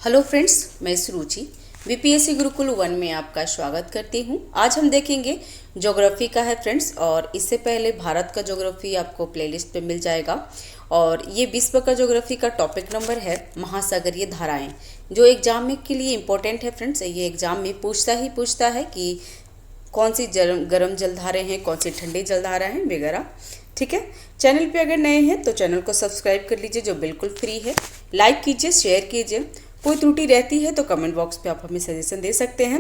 Hello friends, मैं सुरुचि BPSC Gurukul 1 में आपका स्वागत करती हूँ। आज हम देखेंगे ज्योग्राफी का है फ्रेंड्स। और इससे पहले भारत का ज्योग्राफी आपको प्लेलिस्ट पे मिल जाएगा। और ये विश्व का ज्योग्राफी का टॉपिक नंबर है महासागरीय धाराएं, जो एग्जाम में के लिए इम्पोर्टेंट है फ्रेंड्स। ये एग्जाम में पूछता है कि कौन सी गर्म जलधाराएं हैं, कौन सी ठंडी जलधाराएं हैं वगैरह। ठीक है, चैनल पे अगर नए हैं तो चैनल को सब्सक्राइब कर लीजिए, जो बिल्कुल फ्री है। लाइक कीजिए, शेयर कीजिए। कोई त्रुटि रहती है तो कमेंट बॉक्स पे आप हमें सजेशन दे सकते हैं।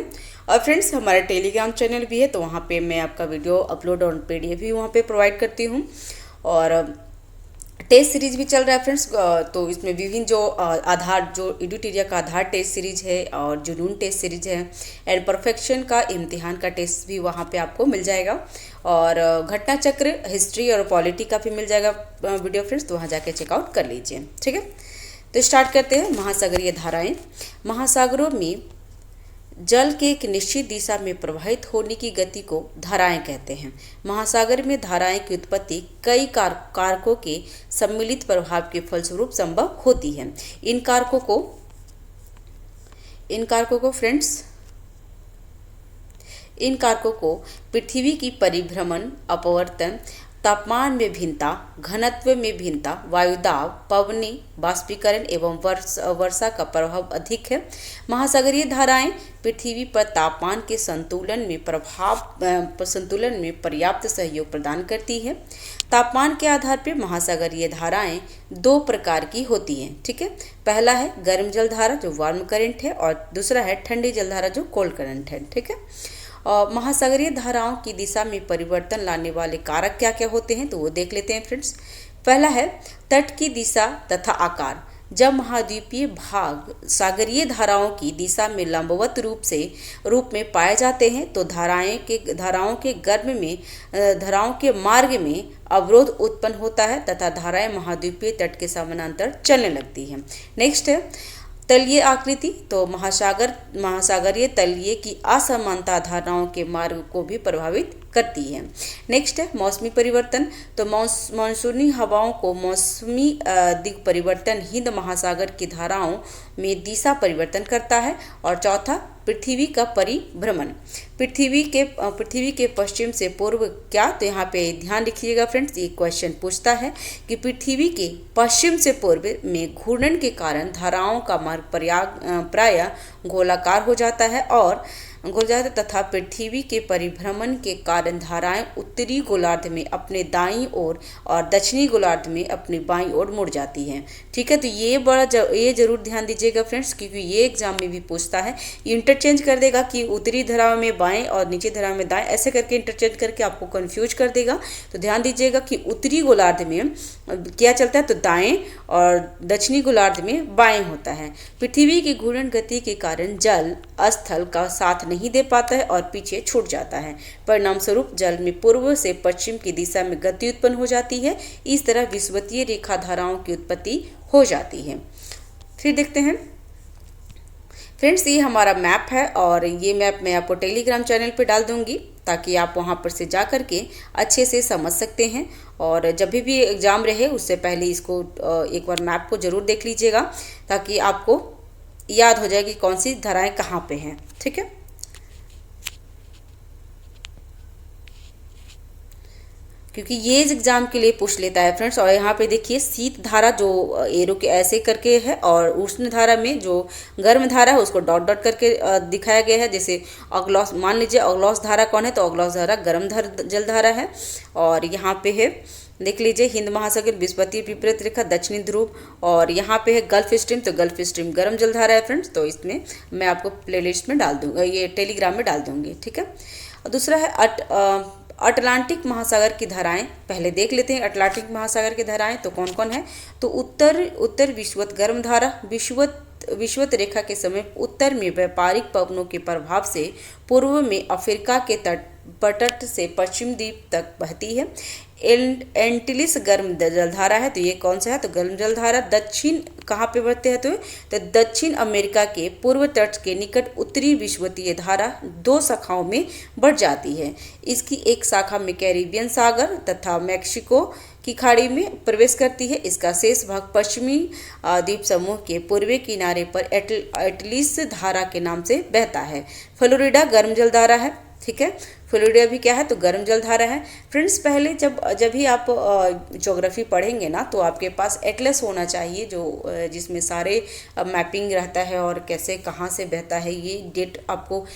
और फ्रेंड्स, हमारा टेलीग्राम चैनल भी है, तो वहाँ पे मैं आपका वीडियो अपलोड और पीडीएफ भी वहाँ पे प्रोवाइड करती हूँ। और टेस्ट सीरीज भी चल रहा है फ्रेंड्स। तो इसमें विभिन्न जो आधार जो एडुटेरिया का आधार टेस्ट सीरीज है और जुनून टेस्ट सीरीज है एंड परफेक्शन का इम्तिहान का टेस्ट भी वहाँ पे आपको मिल जाएगा। और घटना चक्र, हिस्ट्री और पॉलिटी का भी मिल जाएगा वीडियो फ्रेंड्स, तो वहाँ जाके चेकआउट कर लीजिए। ठीक है, तो स्टार्ट करते हैं। महासागरीय धाराएं। महासागरों में जल के एक निश्चित दिशा में प्रवाहित होने की गति को धाराएं कहते हैं। महासागर में धाराएं की उत्पत्ति कई कारकों के सम्मिलित प्रभाव के फलस्वरूप संभव होती है। इन कारकों को पृथ्वी की परिभ्रमण, अपवर्तन, तापमान में भिन्नता, घनत्व में भिन्नता, वायुदाब, पवनी बाष्पीकरण एवं वर्षा का प्रभाव अधिक है। महासागरीय धाराएं पृथ्वी पर तापमान के संतुलन में पर्याप्त सहयोग प्रदान करती है। तापमान के आधार पर महासागरीय धाराएं दो प्रकार की होती हैं। ठीक है, पहला है गर्म जलधारा जो वार्म करंट है, और दूसरा है ठंडी जलधारा जो कोल्ड करंट है। ठीक है, और महासागरीय धाराओं की दिशा में परिवर्तन लाने वाले कारक क्या क्या होते हैं तो वो देख लेते हैं फ्रेंड्स। पहला है तट की दिशा तथा आकार। जब महाद्वीपीय भाग सागरीय धाराओं की दिशा में लंबवत रूप में पाए जाते हैं तो धाराओं के मार्ग में अवरोध उत्पन्न होता है तथा धाराएं महाद्वीपीय तट के समानांतर चलने लगती हैं। नेक्स्ट है तलीय आकृति। तो महासागरीय तलीय की असमानता धाराओं के मार्ग को भी प्रभावित करती है। नेक्स्ट है मौसमी परिवर्तन। तो मानसूनी हवाओं को मौसमी दिग परिवर्तन हिंद महासागर की धाराओं में दिशा परिवर्तन करता है। और चौथा पृथ्वी का परिभ्रमण। पृथ्वी के पश्चिम से पूर्व क्या, तो यहाँ पे ध्यान रखिएगा फ्रेंड्स, ये क्वेश्चन पूछता है कि पृथ्वी के पश्चिम से पूर्व में घूर्णन के कारण धाराओं का मार्ग प्रायः गोलाकार हो जाता है तथा पृथ्वी के परिभ्रमण के कारण धाराएं उत्तरी गोलार्ध में अपने दाईं ओर और दक्षिणी गोलार्ध में अपनी बाईं ओर मुड़ जाती हैं। ठीक है, तो ये जरूर ध्यान दीजिएगा फ्रेंड्स, क्योंकि ये एग्जाम में भी पूछता है। इंटरचेंज कर देगा कि उत्तरी धाराओं में बाएं और नीचे धाराओं में दाएं, ऐसे करके इंटरचेंज करके आपको कंफ्यूज कर देगा। तो ध्यान दीजिएगा कि उत्तरी गोलार्ध में क्या चलता है तो दाएं, और दक्षिणी गोलार्ध में बाएं होता है। पृथ्वी की घूर्णन गति के कारण जल स्थल का साथ नहीं दे पाता है और पीछे छूट जाता है। परिणाम स्वरूप जल में पूर्व से पश्चिम की दिशा में गति उत्पन्न हो जाती है। इस तरह विषुवतीय रेखा धाराओं की उत्पत्ति हो जाती है। फिर देखते हैं फ्रेंड्स, ये हमारा मैप है और ये मैप मैं आपको टेलीग्राम चैनल पे डाल दूंगी ताकि आप वहाँ पर से जा कर के अच्छे से समझ सकते हैं। और जब भी एग्ज़ाम रहे उससे पहले इसको एक बार मैप को ज़रूर देख लीजिएगा ताकि आपको याद हो जाए कि कौन सी धाराएं कहाँ पे हैं। ठीक है, क्योंकि ये एग्जाम के लिए पूछ लेता है फ्रेंड्स। और यहाँ पे देखिए शीत धारा जो एरो के ऐसे करके है, और उष्ण धारा में जो गर्म धारा है उसको डॉट डॉट करके दिखाया गया है। जैसे अगलौस, मान लीजिए अगलौस धारा कौन है, तो अगलौस धारा गर्म जलधारा है। और यहाँ पे है देख लीजिए हिंद महासागर, विषुवतीय विपरीत रेखा, दक्षिणी ध्रुव। और यहाँ पे है गल्फ स्ट्रीम, तो गल्फ स्ट्रीम गर्म जलधारा है फ्रेंड्स। तो इसमें मैं आपको प्लेलिस्ट में डाल दूंगा, ये टेलीग्राम में डाल दूंगी। ठीक है, और दूसरा है अटलांटिक महासागर की धाराएं। पहले देख लेते हैं अटलांटिक महासागर की धाराएं तो कौन कौन है। तो उत्तर विषुवत गर्म धारा विषुवत रेखा के समीप उत्तर में व्यापारिक पवनों के प्रभाव से पूर्व में अफ्रीका के तट से पश्चिम द्वीप तक बहती है। एंटिलिस गर्म जलधारा है, तो ये कौन सा है तो गर्म जलधारा। दक्षिण कहाँ पे बढ़ते हैं तो दक्षिण अमेरिका के पूर्व तट के निकट उत्तरी विषुवतीय धारा दो शाखाओं में बढ़ जाती है। इसकी एक शाखा में कैरिबियन सागर तथा मैक्सिको की खाड़ी में प्रवेश करती है। इसका शेष भाग पश्चिमी द्वीप समूह के पूर्वी किनारे पर एटलिस धारा के नाम से बहता है। फ्लोरिडा गर्म जल धारा है, ठीक है। फ्लोरिडा भी क्या है, तो गर्म जल धारा है। फ्रेंड्स, पहले जब भी आप ज्योग्राफी पढ़ेंगे ना, तो आपके पास एटलस होना चाहिए, जो जिसमें सारे मैपिंग रहता है और कैसे कहाँ से बहता है, ये डेट आपको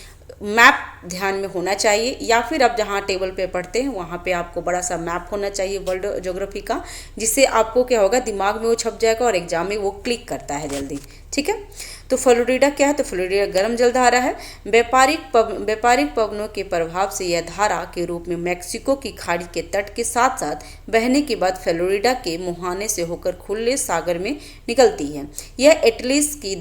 मैप ध्यान में होना चाहिए। या फिर आप जहाँ टेबल पे पढ़ते हैं वहाँ पे आपको बड़ा सा मैप होना चाहिए वर्ल्ड ज्योग्राफी का, जिससे आपको क्या होगा, दिमाग में वो छप जाएगा और एग्जाम में वो क्लिक करता है जल्दी, ठीक है। तो फ्लोरिडा क्या है, तो फ्लोरिडा गर्म जल धारा है। व्यापारिक पवनों के प्रभाव से यह धारा के रूप में मैक्सिको की खाड़ी के तट के साथ साथ बहने के बाद फ्लोरिडा के मुहाने से होकर खुले सागर में निकलती है। यह एटलिस की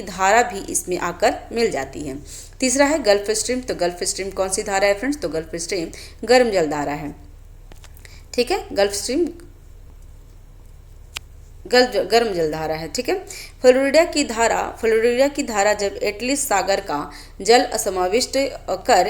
धारा भी इसमें आकर मिल जाती है। तीसरा है गल्फ स्ट्रीम। तो गल्फ स्ट्रीम कौन सी धारा है फ्रेंड्स, तो गल्फ स्ट्रीम गर्म जल धारा है, ठीक है। गल्फ स्ट्रीम गर्म जल धारा है, ठीक है। फ्लोरिडा की धारा जब एटलिस सागर का जल समाविष्ट कर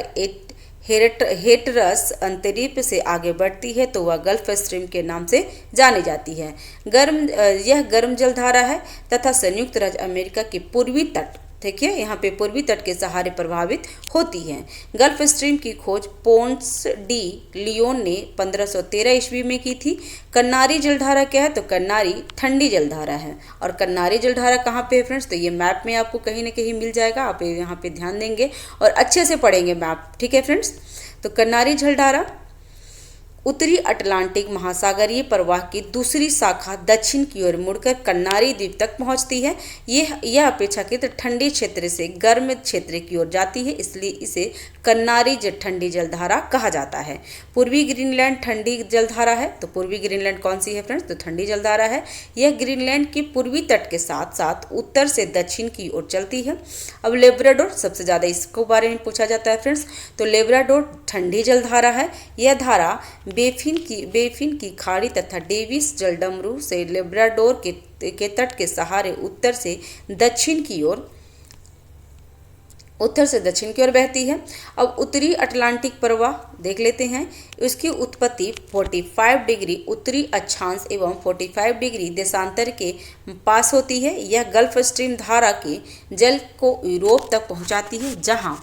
हेटरस अंतरीप से आगे बढ़ती है तो वह गल्फ स्ट्रीम के नाम से जानी जाती है। यह गर्म जल धारा है तथा संयुक्त राज्य अमेरिका के पूर्वी तट, देखिए यहाँ पे पूर्वी तट के सहारे प्रभावित होती है। गल्फ स्ट्रीम की खोज पोंस डी लियोन ने 1513 ईस्वी में की थी। कन्नारी जलधारा क्या है, तो कन्नारी ठंडी जलधारा है। और कन्नारी जलधारा कहाँ पे है फ्रेंड्स, तो ये मैप में आपको कहीं ना कहीं मिल जाएगा, आप यहाँ पे ध्यान देंगे और अच्छे से पढ़ेंगे मैप, ठीक है फ्रेंड्स। तो कन्नारी जलधारा उत्तरी अटलांटिक महासागरीय प्रवाह की दूसरी शाखा दक्षिण की ओर मुड़कर कन्नारी द्वीप तक पहुंचती है। यह अपेक्षाकृत ठंडे क्षेत्र से गर्म क्षेत्र की ओर जाती है, इसलिए इसे कन्नारी ठंडी जलधारा कहा जाता है। पूर्वी ग्रीनलैंड ठंडी जलधारा है। तो पूर्वी ग्रीनलैंड कौन सी है फ्रेंड्स, तो ठंडी जलधारा है। यह ग्रीनलैंड के पूर्वी तट के साथ साथ उत्तर से दक्षिण की ओर चलती है। अब लेब्राडोर, सबसे ज़्यादा इसको बारे में पूछा जाता है फ्रेंड्स। तो लेब्राडोर ठंडी जलधारा है। यह धारा बेफिन की खाड़ी तथा डेविस जलडमरू से लेब्राडोर के तट के सहारे उत्तर से दक्षिण की ओर बहती है। अब उत्तरी अटलांटिक प्रवाह देख लेते हैं। उसकी उत्पत्ति 45 डिग्री उत्तरी अक्षांश एवं 45 डिग्री देशांतर के पास होती है। यह गल्फ स्ट्रीम धारा के जल को यूरोप तक पहुंचाती है, जहां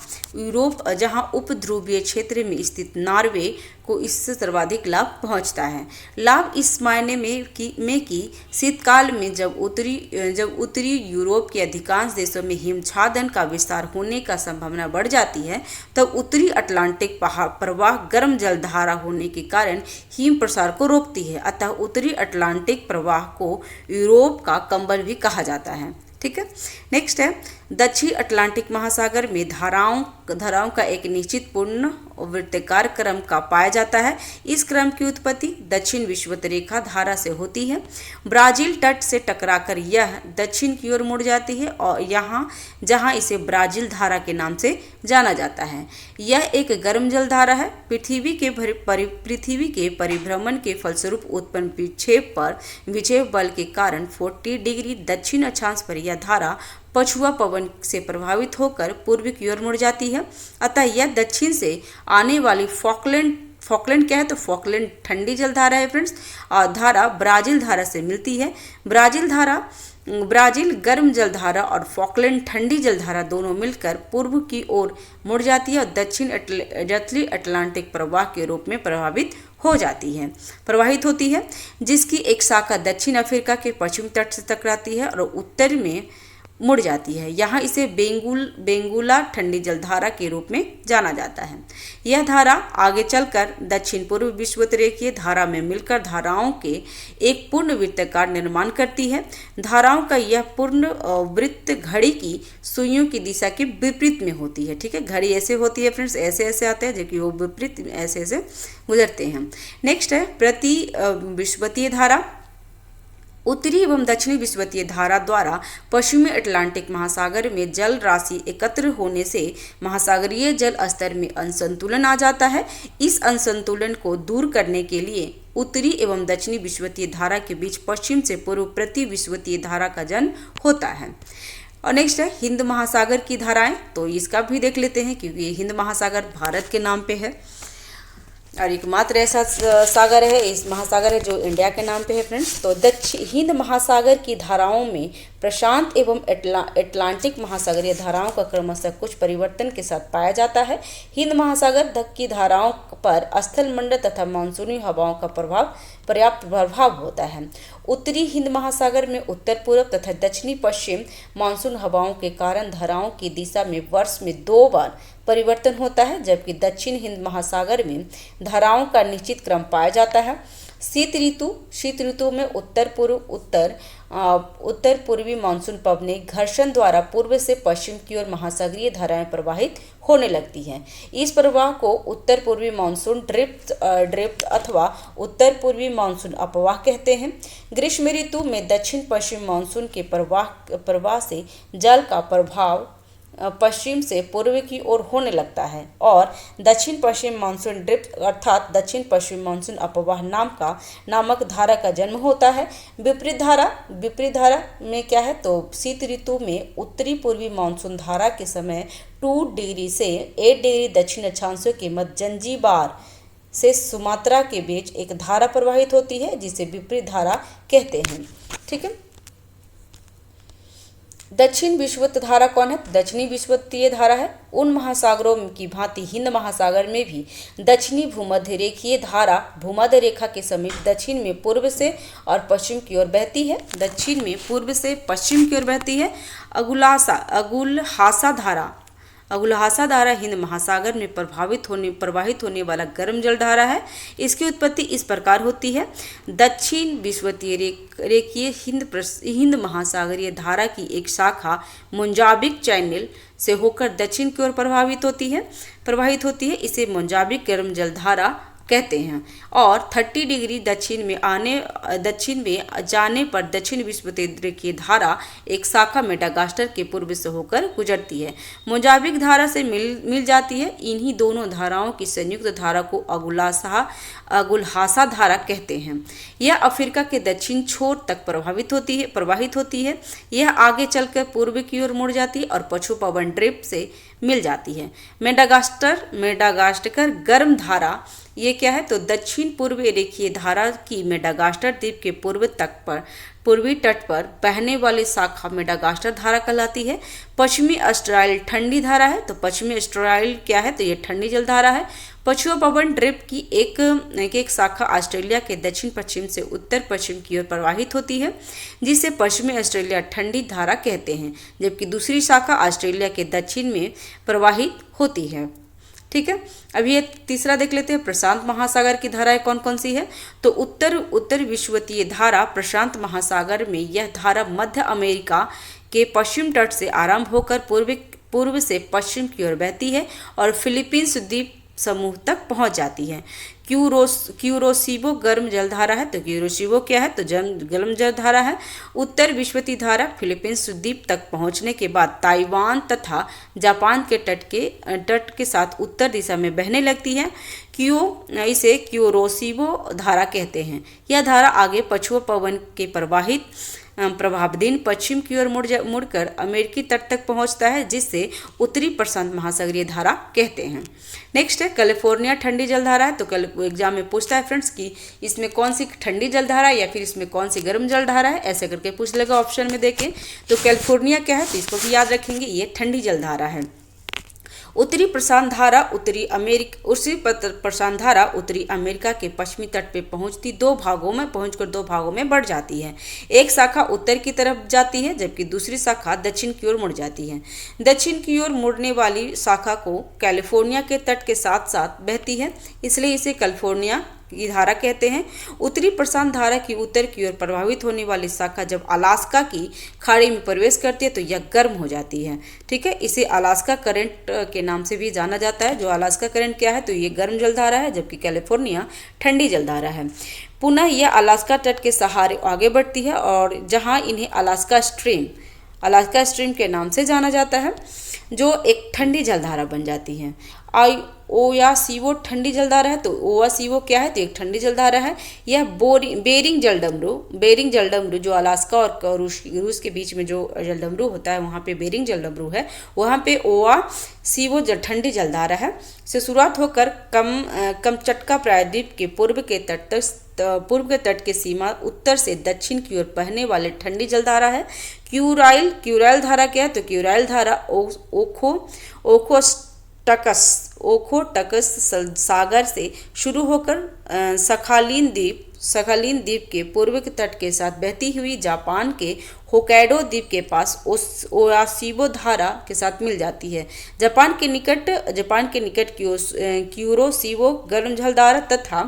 उपध्रुवीय क्षेत्र में स्थित नॉर्वे को इससे सर्वाधिक लाभ पहुंचता है। लाभ इस मायने में कि शीतकाल में जब उत्तरी यूरोप के अधिकांश देशों में हिमछादन का विस्तार होने का संभावना बढ़ जाती है, तब उत्तरी अटलांटिक प्रवाह गर्म जलधारा होने के कारण हिम प्रसार को रोकती है। अतः उत्तरी अटलांटिक प्रवाह को यूरोप का कंबल भी कहा जाता है, ठीक है। नेक्स्ट है दक्षिण अटलांटिक महासागर में धाराओं का एक निश्चित पूर्ण वृत्ताकार क्रम का पाया जाता है। इस क्रम की उत्पत्ति दक्षिण विषुवत रेखा धारा से होती है। ब्राजील तट से टकराकर यह दक्षिण की ओर मुड़ जाती है और जहां इसे ब्राजील धारा के नाम से जाना जाता है। यह एक गर्म जल धारा है। पृथ्वी के परिभ्रमण के फलस्वरूप उत्पन्न विक्षेप बल के कारण 40 डिग्री दक्षिण अक्षांश पर यह धारा पछुआ पवन से प्रभावित होकर पूर्व की ओर मुड़ जाती है। अतः यह दक्षिण से आने वाली फॉकलैंड क्या है, तो फॉकलैंड ठंडी जलधारा है फ्रेंड्स। धारा ब्राजील धारा से मिलती है। ब्राजील गर्म जलधारा और फॉकलैंड ठंडी जलधारा दोनों मिलकर पूर्व की ओर मुड़ जाती है और दक्षिण अटलांटिक प्रवाह के रूप में प्रवाहित होती है, जिसकी एक शाखा दक्षिण अफ्रीका के पश्चिम तट से टकराती है और उत्तर में मुड़ जाती है। यहाँ इसे बेंगुला ठंडी जलधारा के रूप में जाना जाता है। यह धारा आगे चलकर दक्षिण पूर्व विषुवतरेखीय धारा में मिलकर धाराओं के एक पूर्ण वृत्ताकार निर्माण करती है। धाराओं का यह पूर्ण वृत्त घड़ी की सुइयों की दिशा के विपरीत में होती है, ठीक है। घड़ी ऐसे होती है फ्रेंड्स, ऐसे आते हैं, जबकि वो विपरीत ऐसे गुजरते हैं। नेक्स्ट है प्रति विषुवतीय धारा। उत्तरी एवं दक्षिणी विषुवतीय धारा द्वारा पश्चिमी अटलांटिक महासागर में जल राशि एकत्र होने से महासागरीय जल स्तर में असंतुलन आ जाता है। इस असंतुलन को दूर करने के लिए उत्तरी एवं दक्षिणी विषुवतीय धारा के बीच पश्चिम से पूर्व प्रति विषुवतीय धारा का जन्म होता है। और नेक्स्ट है हिंद महासागर की धाराएं। तो इसका भी देख लेते हैं, क्योंकि हिंद महासागर भारत के नाम पे है। और एकमात्र ऐसा सागर है, इस महासागर है जो इंडिया के नाम पे है फ्रेंड्स। तो दक्षिण हिंद महासागर की धाराओं में प्रशांत एवं अटलांटिक महासागरीय धाराओं का क्रमशः कुछ परिवर्तन के साथ पाया जाता है। हिंद महासागर तक की धाराओं पर स्थल मंडल तथा मानसूनी हवाओं का पर्याप्त प्रभाव होता है। उत्तरी हिंद महासागर में उत्तर पूर्व तथा दक्षिणी पश्चिम मानसून हवाओं के कारण धाराओं की दिशा में वर्ष में 2 बार परिवर्तन होता है, जबकि दक्षिण हिंद महासागर में धाराओं का निश्चित क्रम पाया जाता है। शीत ऋतु में उत्तर पूर्वी मानसून पवनें घर्षण द्वारा पूर्व से पश्चिम की ओर महासागरीय धाराएं प्रवाहित होने लगती हैं। इस प्रवाह को उत्तर पूर्वी मानसून ड्रिफ्ट अथवा उत्तर पूर्वी मानसून अपवाह कहते हैं। ग्रीष्म ऋतु में दक्षिण पश्चिम मानसून के प्रवाह से जल का प्रभाव पश्चिम से पूर्व की ओर होने लगता है और दक्षिण पश्चिम मानसून ड्रिफ्ट अर्थात दक्षिण पश्चिम मानसून अपवाह नामक धारा का जन्म होता है। विपरीत धारा में क्या है, तो शीत ऋतु में उत्तरी पूर्वी मानसून धारा के समय 2 डिग्री से 8 डिग्री दक्षिण अक्षांशों के मध्य जंजीबार से सुमात्रा के बीच एक धारा प्रवाहित होती है, जिसे विपरीत धारा कहते हैं। ठीक है। दक्षिण विषुवत धारा कौन है? दक्षिणी विषुवतीय धारा है। उन महासागरों की भांति हिंद महासागर में भी दक्षिणी भूमध्य रेखीय धारा भूमध्य रेखा के समीप दक्षिण में पूर्व से और पश्चिम की ओर बहती है। दक्षिण में पूर्व से पश्चिम की ओर बहती है। अगुलहासा धारा हिंद महासागर में प्रवाहित होने वाला गर्म जल धारा है। इसकी उत्पत्ति इस प्रकार होती है। दक्षिण विषुवतीय रेखीय हिंद महासागरीय धारा की एक शाखा मोजाम्बिक चैनल से होकर दक्षिण की ओर प्रवाहित होती है। इसे मोजाम्बिक गर्म जल धारा कहते हैं और 30 डिग्री दक्षिण में जाने पर दक्षिण विषुवतीय रेखीय धारा एक शाखा मेडागास्कर के पूर्व से होकर गुजरती है, मोजाम्बिक धारा से मिल जाती है। इन्हीं दोनों धाराओं की संयुक्त धारा को अगुलहासा धारा कहते हैं। यह अफ्रीका के दक्षिण छोर तक प्रवाहित होती है। यह आगे चलकर पूर्व की ओर मुड़ जाती है और पश्चिम पवन ड्रिफ्ट से मिल जाती है। मेडागास्कर गर्म धारा ये क्या है, तो दक्षिण पूर्वी रेखीय धारा की मेडागास्कर द्वीप के पूर्वी तट पर बहने वाली शाखा मेडागास्कर धारा कहलाती है। पश्चिमी ऑस्ट्रेलिया ठंडी धारा है। तो पश्चिमी ऑस्ट्रेलिया क्या है, तो ये ठंडी जल धारा है। पश्चिम पवन ड्रिफ्ट की एक शाखा ऑस्ट्रेलिया के दक्षिण पश्चिम से उत्तर पश्चिम की ओर प्रवाहित होती है, जिसे पश्चिमी ऑस्ट्रेलिया ठंडी धारा कहते हैं, जबकि दूसरी शाखा ऑस्ट्रेलिया के दक्षिण में प्रवाहित होती है। ठीक है। अभी ये तीसरा देख लेते हैं, प्रशांत महासागर की धाराएं कौन कौन सी है। तो उत्तर विषुवतीय धारा प्रशांत महासागर में यह धारा मध्य अमेरिका के पश्चिम तट से आरंभ होकर पूर्व से पश्चिम की ओर बहती है और फिलीपींस द्वीप समूह तक पहुंच जाती है। क्यूरोसिबो गर्म जलधारा है। तो क्यूरोसिबो क्या है, तो गर्म जलधारा है। उत्तर विषुवतीय धारा फिलीपींस द्वीप तक पहुंचने के बाद ताइवान तथा जापान के तट के साथ उत्तर दिशा में बहने लगती है। इसे क्यूरोसिबो धारा कहते हैं। यह धारा आगे पछुआ पवन के प्रभावाधीन पश्चिम की ओर मुड़कर अमेरिकी तट तक पहुंचता है, जिससे उत्तरी प्रशांत महासागरीय धारा कहते हैं। नेक्स्ट है कैलिफोर्निया ठंडी जलधारा है। तो कल एग्जाम में पूछता है फ्रेंड्स कि इसमें कौन सी ठंडी जलधारा है या फिर इसमें कौन सी गर्म जलधारा है, ऐसे करके पूछ लेगा ऑप्शन में देखें। तो कैलिफोर्निया क्या है, तो इसको भी याद रखेंगे, ये ठंडी जलधारा है। उत्तरी प्रशांत धारा उत्तरी अमेरिका के पश्चिमी तट पे पहुंचकर दो भागों में बढ़ जाती है। एक शाखा उत्तर की तरफ जाती है, जबकि दूसरी शाखा दक्षिण की ओर मुड़ जाती है। दक्षिण की ओर मुड़ने वाली शाखा को कैलिफोर्निया के तट के साथ साथ बहती है, इसलिए इसे कैलिफोर्निया की धारा कहते हैं। उत्तरी प्रशांत धारा की उत्तर की ओर प्रभावित होने वाली शाखा जब अलास्का की खाड़ी में प्रवेश करती है तो यह गर्म हो जाती है। ठीक है, इसे अलास्का करंट के नाम से भी जाना जाता है। जो अलास्का करंट क्या है, तो ये गर्म जलधारा है, जबकि कैलिफोर्निया ठंडी जलधारा है। पुनः यह अलास्का तट के सहारे आगे बढ़ती है और जहां इन्हें अलास्का स्ट्रीम अलास्का स्ट्रीम के नाम से जाना जाता है, जो एक ठंडी जलधारा बन जाती है। ओयासीवो ठंडी जलधारा है, तो ओयासीवो क्या है, तो एक ठंडी जलधारा है। यह बेरिंग जलडमरू जो अलास्का और रूस के बीच में जो जलडमरू होता है, वहाँ पे बेरिंग जलडमरू है, वहाँ पे ओयासीवो ठंडी जलधारा है से शुरुआत होकर कमचटका प्रायद्वीप के पूर्व के तट की सीमा उत्तर से दक्षिण की ओर बहने वाले ठंडी जलधारा है। क्यूराइल धारा क्या है, तो क्यूराइल धारा ओखोटकस सागर से शुरू होकर सखालीन द्वीप के पूर्व के तट के साथ बहती हुई जापान के होक्काइडो द्वीप के पास ओयासीबो धारा के साथ मिल जाती है। जापान के निकट क्यूरोसीबो गर्म जलधारा तथा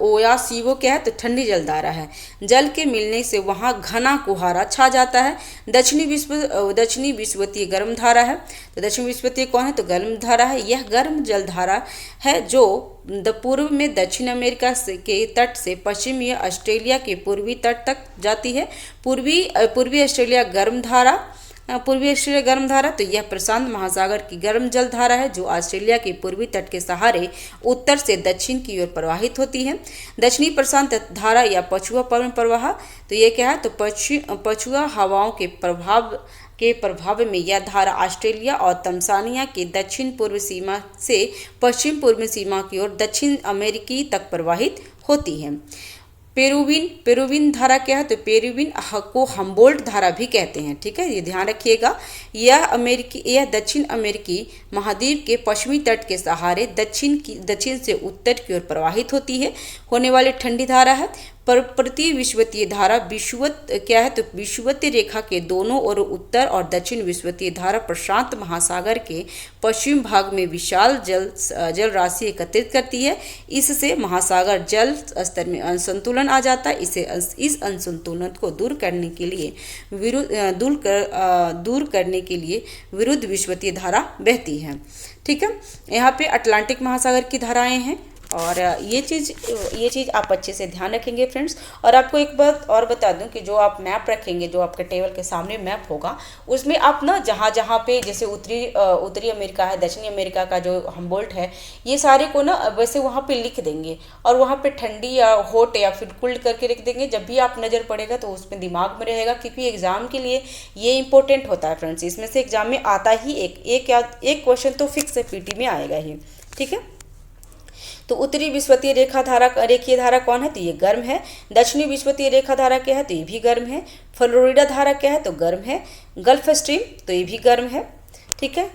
ओयासीवो क्या है, तो ठंडी जलधारा है। जल के मिलने से वहाँ घना कुहारा छा जाता है। दक्षिणी विषुवतीय गर्म धारा है, तो दक्षिण विषुवतीय कौन है, तो गर्म धारा है। यह गर्म जलधारा है जो पूर्व में दक्षिण अमेरिका के तट से पश्चिमी ऑस्ट्रेलिया के पूर्वी तट तक जाती है। पूर्वी ऑस्ट्रेलिया गर्म धारा, तो यह प्रशांत महासागर की गर्म जल धारा है जो ऑस्ट्रेलिया के पूर्वी तट के सहारे उत्तर से दक्षिण की ओर प्रवाहित होती है। दक्षिणी प्रशांत धारा या पछुआ पवन प्रवाह, तो ये क्या है, तो पछुआ हवाओं के प्रभाव में यह धारा ऑस्ट्रेलिया और तंजानिया के दक्षिण पूर्व सीमा से पश्चिम पूर्व सीमा की ओर दक्षिण अमेरिकी तक प्रवाहित होती है। पेरुविन धारा क्या है, तो पेरुविन को हम्बोल्ट धारा भी कहते हैं। ठीक है, ये ध्यान रखिएगा। यह दक्षिण अमेरिकी महाद्वीप के पश्चिमी तट के सहारे दक्षिण से उत्तर की ओर प्रवाहित होने वाली ठंडी धारा है। प्रति विषुवतीय धारा क्या है, तो विषुवतीय रेखा के दोनों ओर उत्तर और दक्षिण विषुवतीय धारा प्रशांत महासागर के पश्चिम भाग में विशाल जल राशि एकत्रित करती है। इससे महासागर जल स्तर में असंतुलन आ जाता है। इस असंतुलन को दूर करने के लिए विरुद्ध विषुवतीय धारा बहती है। ठीक है, यहाँ पे अटलांटिक महासागर की धाराएं हैं और ये चीज़ आप अच्छे से ध्यान रखेंगे फ्रेंड्स। और आपको एक बात और बता दूं कि जो आप मैप रखेंगे, जो आपके टेबल के सामने मैप होगा, उसमें आप ना जहाँ पे जैसे उत्तरी अमेरिका है, दक्षिणी अमेरिका का जो हम्बोल्ट है, ये सारे को ना वैसे वहाँ पे लिख देंगे और वहाँ पे ठंडी या हॉट या फिर कोल्ड करके लिख देंगे। जब भी आप नज़र पड़ेगा तो उसमें दिमाग में रहेगा, क्योंकि एग्जाम के लिए ये इंपॉर्टेंट होता है फ्रेंड्स। इसमें से एग्जाम में आता ही एक क्वेश्चन तो फिक्स है, पीटी में आएगा ही। ठीक है, तो उत्तरी विषुवतीय रेखीय धारा कौन है, तो ये गर्म है। दक्षिणी विषुवतीय रेखा धारा क्या है, तो ये भी गर्म है। फ्लोरिडा धारा क्या है, तो गर्म है। गल्फ स्ट्रीम, तो ये भी गर्म है। ठीक है,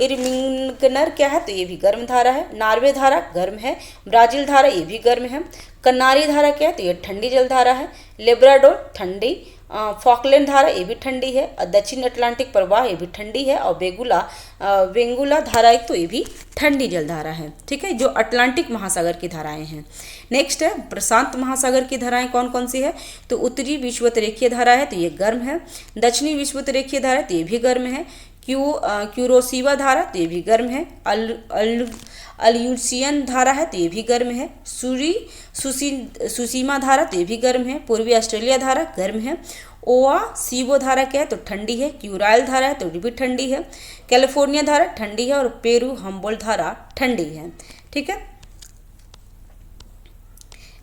इरमिंगनर क्या है, तो ये भी गर्म धारा है। नॉर्वे धारा गर्म है। ब्राज़ील धारा ये भी गर्म है। कन्नारी धारा क्या है, तो ये ठंडी जल धारा है। लेब्राडोर ठंडी। फॉकलैंड धारा ये भी ठंडी है। दक्षिण अटलांटिक प्रवाह ये भी ठंडी है। और वेंगुला धारा एक तो ये भी ठंडी जल धारा है। ठीक है, जो अटलांटिक महासागर की धाराएं हैं। नेक्स्ट है प्रशांत महासागर की धाराएं कौन कौन सी है, तो उत्तरी विषुवत रेखीय धारा है, तो ये गर्म है। दक्षिणी विषुवत रेखीय धारा है, तो ये भी गर्म है। क्यूरोसीवा धारा, तो ये भी गर्म है। अल्यूसियन धारा है, तो ये भी गर्म है। सुसीमा धारा, तो ये भी गर्म है। पूर्वी ऑस्ट्रेलिया धारा गर्म है। ओयासीवो धारा क्या है, तो ठंडी है। क्यूराइल धारा है, तो ये भी ठंडी है। कैलिफोर्निया धारा ठंडी है और पेरू हम्बोल्ट धारा ठंडी है। ठीक है,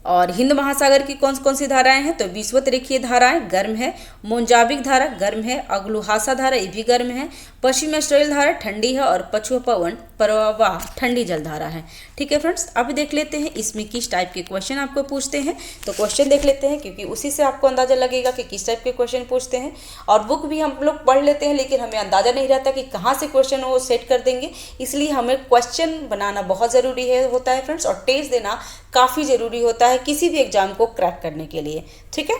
और हिंद महासागर की कौन कौन सी धाराएं हैं, तो विषुवत रेखीय धाराएं गर्म है। मोजाम्बिक धारा गर्म है। अगुहासा धारा ये भी गर्म है। पश्चिमी ऑस्ट्रेलिया धारा ठंडी है और पछुआ पवन प्रवाह ठंडी जल धारा है। ठीक है फ्रेंड्स, अब देख लेते हैं इसमें किस टाइप के क्वेश्चन आपको पूछते हैं। तो क्वेश्चन देख लेते हैं, क्योंकि उसी से आपको अंदाजा लगेगा कि किस टाइप के क्वेश्चन पूछते हैं। और बुक भी हम लोग पढ़ लेते हैं, लेकिन हमें अंदाजा नहीं रहता कि कहाँ से क्वेश्चन वो सेट कर देंगे। इसलिए हमें क्वेश्चन बनाना बहुत ज़रूरी होता है फ्रेंड्स, और टेस्ट देना काफ़ी ज़रूरी होता है किसी भी एग्जाम को क्रैक करने के लिए। ठीक है,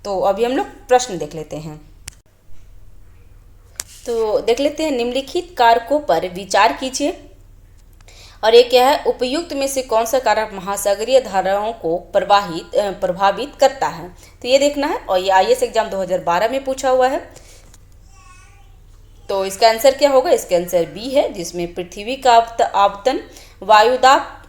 तो अभी हम लोग प्रश्न देख लेते हैं। तो देख लेते हैं, निम्नलिखित कारकों पर विचार कीजिए। और ये क्या है, उपयुक्त में से कौन सा कारक महासागरीय धाराओं को प्रभावित करता है, तो ये देखना है। और ये IAS एग्जाम 2012 में पूछा हुआ है। तो इसका आंसर क्या होगा, इसका आंसर बी है, जिसमें पृथ्वी का आवर्तन, वायुदाब,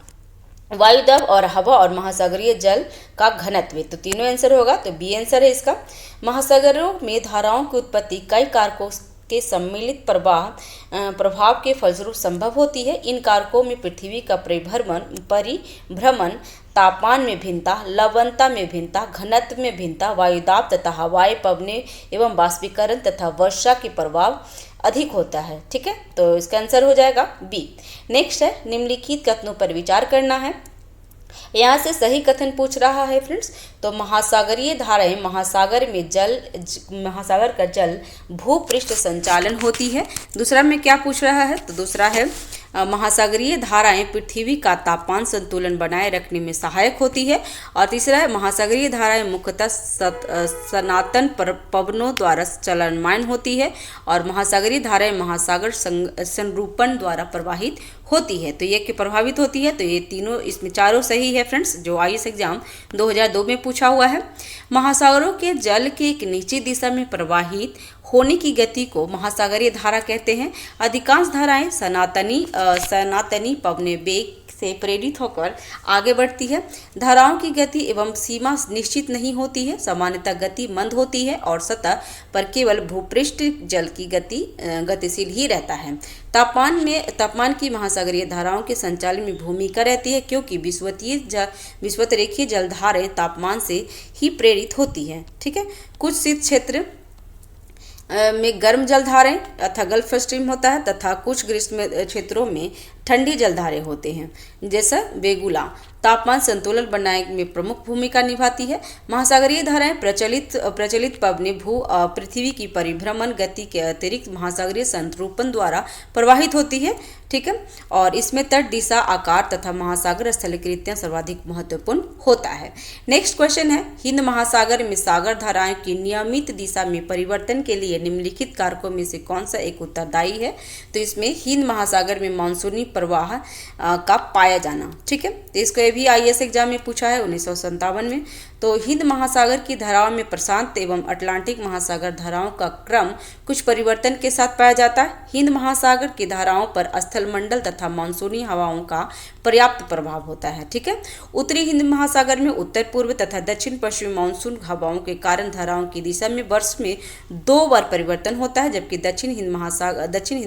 वायुदाब और हवा और महासागरीय जल का घनत्व। तो तीनों आंसर होगा, तो बी आंसर है इसका। महासागरों में धाराओं की उत्पत्ति कई कारकों के सम्मिलित प्रभाव के फलस्वरूप संभव होती है। इन कारकों में पृथ्वी का परिभ्रमण, तापमान में भिन्नता, लवणता में भिन्नता, घनत्व में भिन्नता, वायुदाब तथा हवाएं, पवनें एवं बाष्पीकरण तथा वर्षा के प्रभाव अधिक होता है। ठीक है, तो इसका आंसर हो जाएगा बी। नेक्स्ट है, निम्नलिखित कथनों पर विचार करना है। यहाँ से सही कथन पूछ रहा है फ्रेंड्स। तो महासागरीय धाराएं महासागर का जल भूपृष्ठ संचालन होती है। दूसरा में क्या पूछ रहा है, तो दूसरा है महासागरीय धाराएं पृथ्वी का तापमान संतुलन बनाए रखने में सहायक होती है। और तीसरा है महासागरीय धाराएं मुख्यतः सनातन पवनों द्वारा चलनमान होती है। और महासागरीय धाराएं महासागर संरूपण द्वारा प्रवाहित होती है। तो ये कि प्रभावित होती है, तो ये तीनों इसमें चारों सही है फ्रेंड्स, जो आईएएस एग्जाम 2002 में पूछा हुआ है। महासागरों के जल के एक निश्चित दिशा में प्रवाहित होने की गति को महासागरीय धारा कहते हैं। अधिकांश धाराएं सनातनी पवने वेग से प्रेरित होकर आगे बढ़ती है। धाराओं की गति एवं सीमा निश्चित नहीं होती है। सामान्यतः गति मंद होती है और सतह पर केवल भूपृष्ठ जल की गतिशील ही रहता है। तापमान की महासागरीय धाराओं के संचालन में भूमिका रहती है, क्योंकि विषुवतरेखीय जलधाराएं तापमान से ही प्रेरित होती है। ठीक है, कुछ शीत क्षेत्र में गर्म जलधाराएं अथवा गल्फ स्ट्रीम होता है तथा कुछ ग्रीष्म क्षेत्रों में ठंडी जलधारे होते हैं, जैसा बेगुला तापमान संतुलन बनाने में प्रमुख भूमिका निभाती है। महासागरीय धाराएं प्रचलित पवने पृथ्वी की परिभ्रमण गति के अतिरिक्त महासागरीय संतरूपण द्वारा प्रवाहित होती है। ठीक है, और इसमें तट दिशा, आकार तथा महासागर स्थलीकृतियां सर्वाधिक महत्वपूर्ण होता है। नेक्स्ट क्वेश्चन है, हिंद महासागर में सागर धाराएं की नियमित दिशा में परिवर्तन के लिए निम्नलिखित कारकों में से कौन सा एक उत्तरदायी है। तो इसमें हिंद महासागर में मानसूनी प्रवाह का पाया जाना। ठीक है, तो इसको भी आईएएस एग्जाम में पूछा है 1957 में। तो हिंद महासागर की धाराओं में प्रशांत एवं अटलांटिक महासागर धाराओं का क्रम कुछ परिवर्तन के साथ पाया जाता है। हिंद महासागर की धाराओं पर स्थलमंडल तथा मानसूनी हवाओं का पर्याप्त प्रभाव होता है। ठीक है, उत्तरी हिंद महासागर में उत्तर पूर्व तथा दक्षिण पश्चिमी मानसून हवाओं के कारण धाराओं की दिशा में वर्ष में 2 बार परिवर्तन होता है, जबकि दक्षिण हिंद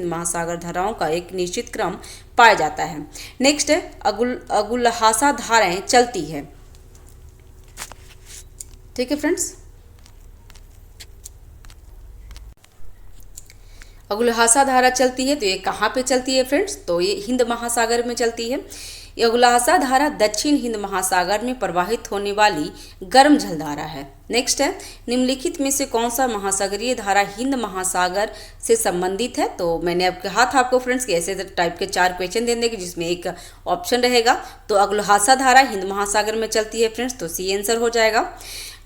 महासागर धाराओं का एक निश्चित क्रम पाया जाता है। नेक्स्ट है, अगुलहासा धाराएं चलती है। ठीक है फ्रेंड्स, अगुलहासा धारा चलती है, तो ये कहाँ पे चलती है फ्रेंड्स, तो ये हिंद महासागर में चलती है। ये अगुलहासा धारा दक्षिण हिंद महासागर में प्रवाहित होने वाली गर्म जलधारा है। नेक्स्ट है, निम्नलिखित में से कौन सा महासागरीय धारा हिंद महासागर से संबंधित है। तो मैंने अब कहा था आपको फ्रेंड्स कि ऐसे टाइप के 4 क्वेश्चन देने के, जिसमें एक ऑप्शन रहेगा। तो अगुलहासा धारा हिंद महासागर में चलती है फ्रेंड्स, तो सी आंसर हो जाएगा।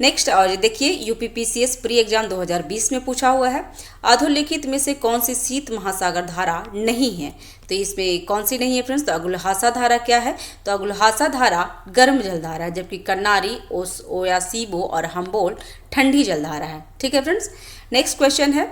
नेक्स्ट, और देखिए यूपीपीसीएस प्री एग्जाम 2020 में पूछा हुआ है, अधोलिखित में से कौन सी शीत महासागर धारा नहीं है। तो इसमें कौन सी नहीं है फ्रेंड्स, तो अगुलहासा धारा क्या है, तो अगुलहासा धारा गर्म जलधारा है, जबकि कन्नारी, ओयासीबो और हम्बोल्ट ठंडी जलधारा है। ठीक है फ्रेंड्स, नेक्स्ट क्वेश्चन है,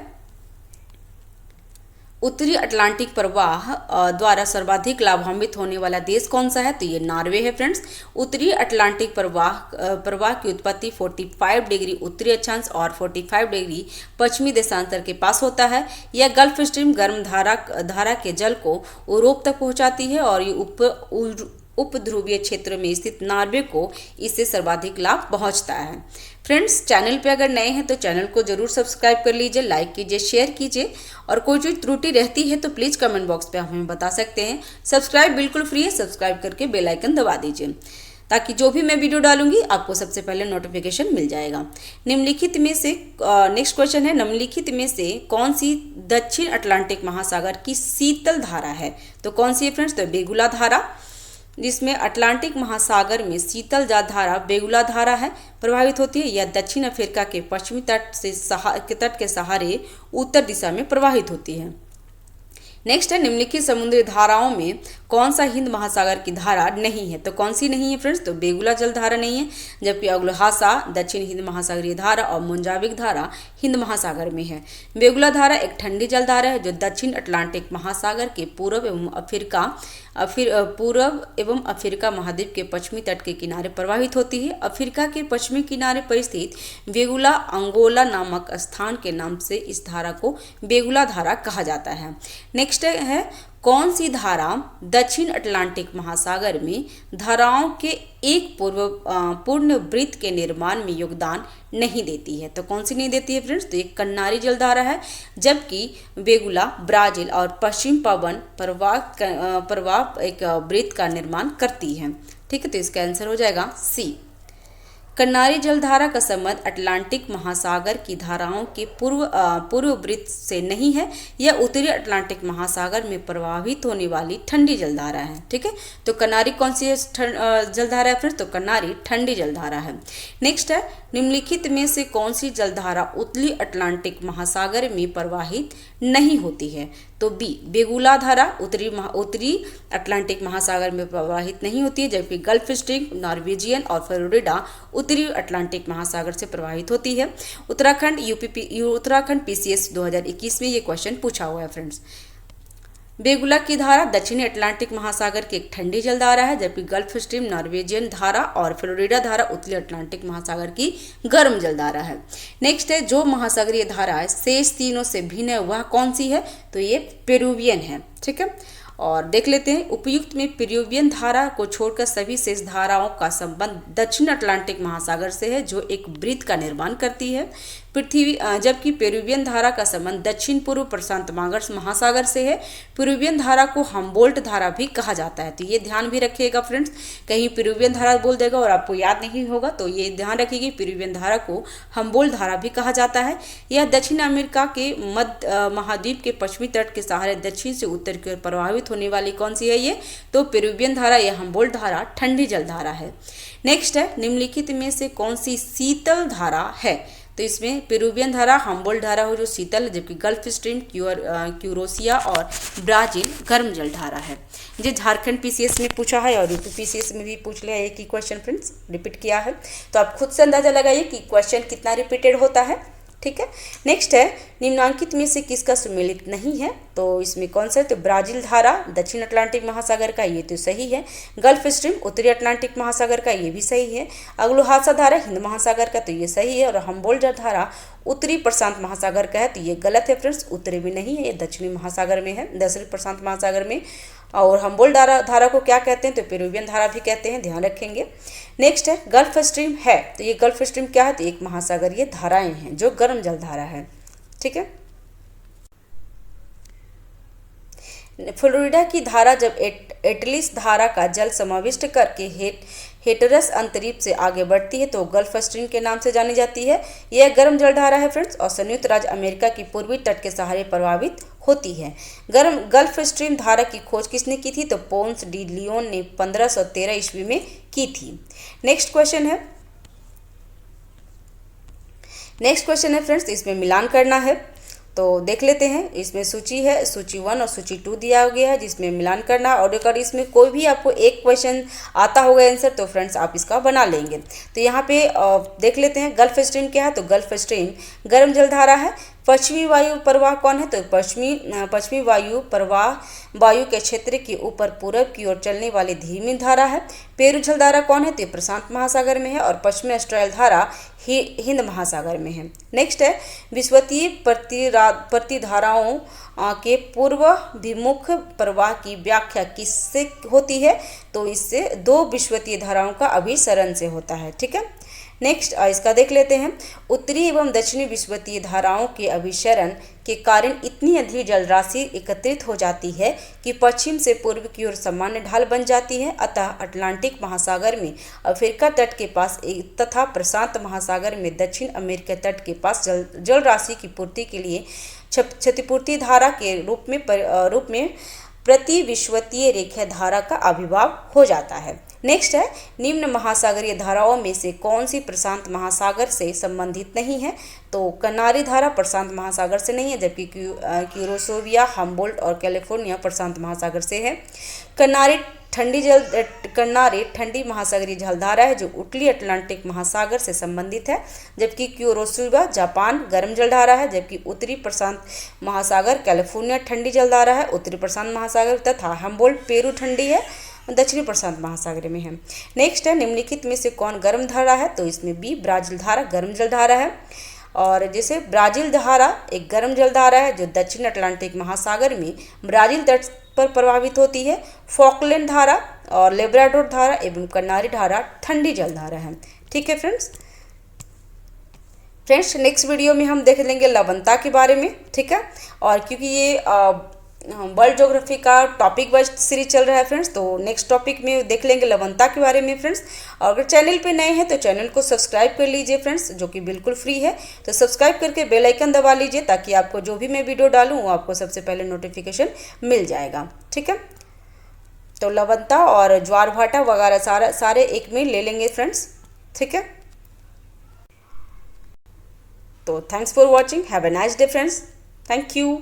उत्तरी अटलांटिक प्रवाह द्वारा सर्वाधिक लाभान्वित होने वाला देश कौन सा है। तो ये नॉर्वे है फ्रेंड्स। उत्तरी अटलांटिक प्रवाह की उत्पत्ति 45 डिग्री उत्तरी अक्षांश और 45 डिग्री पश्चिमी देशांतर के पास होता है। यह गल्फ स्ट्रीम गर्म धारा के जल को यूरोप तक पहुंचाती है और ये उपध्रुवीय क्षेत्र में स्थित नॉर्वे को इससे सर्वाधिक लाभ पहुंचता है। फ्रेंड्स, चैनल पे अगर नए हैं तो चैनल को जरूर सब्सक्राइब कर लीजिए, लाइक कीजिए, शेयर कीजिए, और कोई जो त्रुटि रहती है तो प्लीज़ कमेंट बॉक्स पे हमें बता सकते हैं। सब्सक्राइब बिल्कुल फ्री है, सब्सक्राइब करके बेल आइकन दबा दीजिए, ताकि जो भी मैं वीडियो डालूंगी आपको सबसे पहले नोटिफिकेशन मिल जाएगा। निम्नलिखित में से नेक्स्ट क्वेश्चन है, निम्नलिखित में से कौन सी दक्षिण अटलांटिक महासागर की शीतल धारा है। तो कौन सी है फ्रेंड्स, तो बेगुला धारा, जिसमें अटलांटिक महासागर में शीतल धारा बेगुला धारा है प्रभावित होती है। यह दक्षिण अफ्रीका के पश्चिमी तट के सहारे उत्तर दिशा में प्रवाहित होती है। नेक्स्ट है, निम्नलिखित समुद्री धाराओं में कौन सा हिंद महासागर की धारा नहीं है? तो कौन सी नहीं है फ्रेंड्स? तो बेगुला जल धारा नहीं है, जबकि अगुलहासा दक्षिण हिंद महासागरीय धारा और मुंजाविक धारा हिंद महासागर में है। बेगुला धारा एक ठंडी जल धारा है जो दक्षिण अटलांटिक महासागर के पूर्व एवं अफ्रीका महाद्वीप के पश्चिमी तट के किनारे प्रवाहित होती है। अफ्रीका के पश्चिमी किनारे पर स्थित बेगुला अंगोला नामक स्थान के नाम से इस धारा को बेगुला धारा कहा जाता है। नेक्स्ट है कौन सी धारा दक्षिण अटलांटिक महासागर में धाराओं के एक पूर्ण वृत्त के निर्माण में योगदान नहीं देती है? तो कौन सी नहीं देती है फ्रेंड्स? तो एक कन्नारी जलधारा है, जबकि बेगुला ब्राजील और पश्चिम पवन प्रवाह एक वृत्त का निर्माण करती है। ठीक है, तो इसका आंसर हो जाएगा सी। कन्नारी जलधारा का संबंध अटलांटिक महासागर की धाराओं के पूर्व वृत्त से नहीं है, यह उत्तरी अटलांटिक महासागर में प्रवाहित होने वाली ठंडी जलधारा है। ठीक है, तो कन्नारी कौन सी जलधारा है फ्रेंड्स? तो कन्नारी ठंडी जलधारा है। नेक्स्ट है निम्नलिखित में से कौन सी जलधारा उत्तरी अटलांटिक महासागर में प्रवाहित नहीं होती है? तो बी बेगुला धारा उत्तरी अटलांटिक महासागर में प्रवाहित नहीं होती है, जबकि गल्फ स्ट्रीम, नॉर्वेजियन और फ्लोरिडा उत्तरी अटलांटिक महासागर से प्रवाहित होती है। उत्तराखंड पीसीएस 2021 में ये क्वेश्चन पूछा हुआ है फ्रेंड्स। बेगुला की धारा दक्षिणी अटलांटिक महासागर की एक ठंडी जलधारा है, जबकि गल्फ स्ट्रीम, नॉर्वेजियन धारा और फ्लोरिडा धारा उत्तरी अटलांटिक महासागर की गर्म जलधारा है। नेक्स्ट है जो महासागरीय धारा है शेष तीनों से भिन्न है वह कौन सी है? तो ये पेरुवियन है। ठीक है, और देख लेते हैं उपयुक्त में पेरुवियन धारा को छोड़कर सभी शेष धाराओं का संबंध दक्षिण अटलांटिक महासागर से है जो एक वृत्त का निर्माण करती है। जबकि पेरुवियन धारा का संबंध दक्षिण पूर्व प्रशांत महासागर से है। पेरुवियन धारा को हम्बोल्ट धारा भी कहा जाता है, तो ये ध्यान भी रखिएगा फ्रेंड्स, कहीं पेरुवियन धारा बोल देगा और आपको याद नहीं होगा तो ये ध्यान रखिएगा, पेरुवियन धारा को हम्बोल्ट धारा भी कहा जाता है। यह दक्षिण अमेरिका के मध्य महाद्वीप के पश्चिमी तट के सहारे दक्षिण से उत्तर की ओर प्रभावित होने वाली कौन सी है ये? तो पेरुवियन धारा या हम्बोल्ट धारा ठंडी जलधारा है। नेक्स्ट है निम्नलिखित में से कौन सी शीतल धारा है? तो इसमें पेरुवियन धारा, हम्बोल्ट धारा हो जो शीतल, जबकि गल्फ स्ट्रीम, क्यूरोसिया और ब्राजील गर्म जल धारा है। ये झारखंड पीसीएस में पूछा है और यूपी पीसीएस में भी पूछ लिया, एक ही क्वेश्चन फ्रेंड्स रिपीट किया है, तो आप खुद से अंदाजा लगाइए कि क्वेश्चन कितना रिपीटेड होता है। ठीक है, नेक्स्ट है निम्नांकित में से किसका सुमेलित नहीं है? तो इसमें कौन सा है? तो ब्राजील धारा दक्षिण अटलांटिक महासागर का, ये तो सही है। गल्फ स्ट्रीम उत्तरी अटलांटिक महासागर का, ये भी सही है। अगुलहासा धारा हिंद महासागर का, तो ये सही है। और हम्बोल्ट धारा उत्तरी प्रशांत महासागर का है, तो ये गलत है फ्रेंड्स, उत्तरी में नहीं है, ये दक्षिणी महासागर में है, दक्षिणी प्रशांत महासागर में। और हम्बोल्ट धारा को क्या कहते हैं? तो पेरुवियन धारा भी कहते हैं, ध्यान रखेंगे। नेक्स्ट है गल्फ स्ट्रीम है, तो ये गल्फ स्ट्रीम क्या है? तो एक महासागरीय धाराएं हैं जो गर्म जल धारा है। ठीक है, फ्लोरिडा की धारा जब एटलिस धारा का जल समाविष्ट करके हेटरस अंतरीप से आगे बढ़ती है तो गल्फ स्ट्रीम के नाम से जानी जाती है। यह गर्म जलधारा है फ्रेंड्स, और संयुक्त राज्य अमेरिका की पूर्वी तट के सहारे प्रभावित होती है। गल्फ स्ट्रीम धारा की खोज किसने की थी? तो पोन्स डी लियोन ने 1513 ईस्वी में की थी। नेक्स्ट क्वेश्चन है फ्रेंड्स, इसमें मिलान करना है, तो देख लेते हैं। इसमें सूची है, सूची 1 और सूची 2 दिया गया है जिसमें मिलान करना। और अगर इसमें कोई भी आपको एक क्वेश्चन आता होगा आंसर तो फ्रेंड्स आप इसका बना लेंगे। तो यहाँ पे देख लेते हैं गल्फ स्ट्रीम क्या है? तो गल्फ स्ट्रीम गर्म जलधारा है। पश्चिमी वायु प्रवाह कौन है? तो पश्चिमी वायु प्रवाह वायु के क्षेत्र के ऊपर पूरब की ओर चलने वाली धीमी धारा है। पेरू जलधारा कौन है? तो प्रशांत महासागर में है। और पश्चिमी ऑस्ट्रेलिया धारा हिंद महासागर में है। नेक्स्ट है विषुवतीय प्रतिधाराओं के पूर्वाभिमुख प्रवाह की व्याख्या किससे होती है? तो इससे दो विषुवतीय धाराओं का अभिसरण से होता है। ठीक है, नेक्स्ट इसका देख लेते हैं। उत्तरी एवं दक्षिणी विषुवतीय धाराओं के अभिसरण के कारण इतनी अधिक जलराशि एकत्रित हो जाती है कि पश्चिम से पूर्व की ओर सामान्य ढाल बन जाती है। अतः अटलांटिक महासागर में अफ्रीका तट के पास तथा प्रशांत महासागर में दक्षिण अमेरिका तट के पास जल राशि की पूर्ति के लिए क्षतिपूर्ति धारा के रूप में प्रति विषुवतीय रेखा धारा का आविर्भाव हो जाता है। नेक्स्ट है, निम्न महासागरीय धाराओं में से कौन सी प्रशांत महासागर से संबंधित नहीं है? तो कन्नारी धारा प्रशांत महासागर से नहीं है, जबकि क्यूरोसोविया, हम्बोल्ट और कैलिफोर्निया प्रशांत महासागर से है। कन्नारी ठंडी महासागरीय जलधारा है जो उत्तरी अटलांटिक महासागर से संबंधित है, जबकि क्यूरोसोविया जापान गर्म जलधारा है, जबकि उत्तरी प्रशांत महासागर कैलिफोर्निया ठंडी जलधारा है उत्तरी प्रशांत महासागर, तथा हम्बोल्ट पेरू ठंडी है दक्षिणी प्रशांत महासागर में है। नेक्स्ट है, निम्नलिखित में से कौन गर्म धारा है? तो इसमें बी ब्राजील धारा गर्म जलधारा है। और जैसे ब्राजील धारा एक गर्म जलधारा है जो दक्षिण अटलांटिक महासागर में ब्राजील तट पर प्रभावित होती है। फॉकलैंड धारा और लेब्राडोर धारा एवं कन्नारी धारा ठंडी जलधारा है। ठीक है फ्रेंड्स, नेक्स्ट वीडियो में हम देख लेंगे लवणता के बारे में। ठीक है, और क्योंकि ये वर्ल्ड ज्योग्राफी का टॉपिक वाइज सीरीज चल रहा है फ्रेंड्स, तो नेक्स्ट टॉपिक में देख लेंगे लवणता के बारे में फ्रेंड्स। और अगर चैनल पे नए हैं तो चैनल को सब्सक्राइब कर लीजिए फ्रेंड्स, जो कि बिल्कुल फ्री है। तो सब्सक्राइब करके बेल आइकन दबा लीजिए ताकि आपको जो भी मैं वीडियो डालूँ वो आपको सबसे पहले नोटिफिकेशन मिल जाएगा। ठीक है, तो लवणता और ज्वार भाटा वगैरह सारे एक में ले लेंगे फ्रेंड्स। ठीक है, तो thanks for watching, have a nice day friends, thank you.